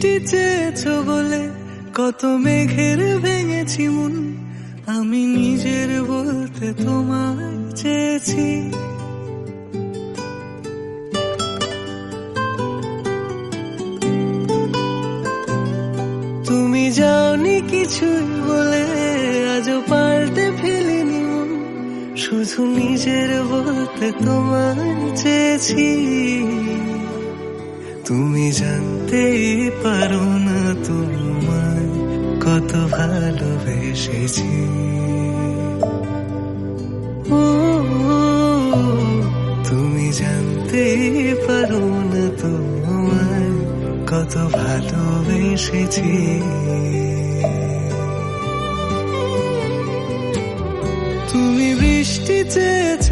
বৃষ্টি চেয়েছো বলে কত মেঘের ভেঙেছি মন, আমি নিজের বলতে তোমায় চেয়েছি। তুমি যাওনি কিছুই বলে আজও পাল্টে ফেলিনি মন, শুধু নিজের বলতে তোমায় চেয়েছি। তুমি জানতেই পারো না তোমায় কত ভালোবেসেছি। ও তুমি জানতেই পারো না তোমায় কত ভালোবেসেছি। তুমি বৃষ্টি চেয়েছো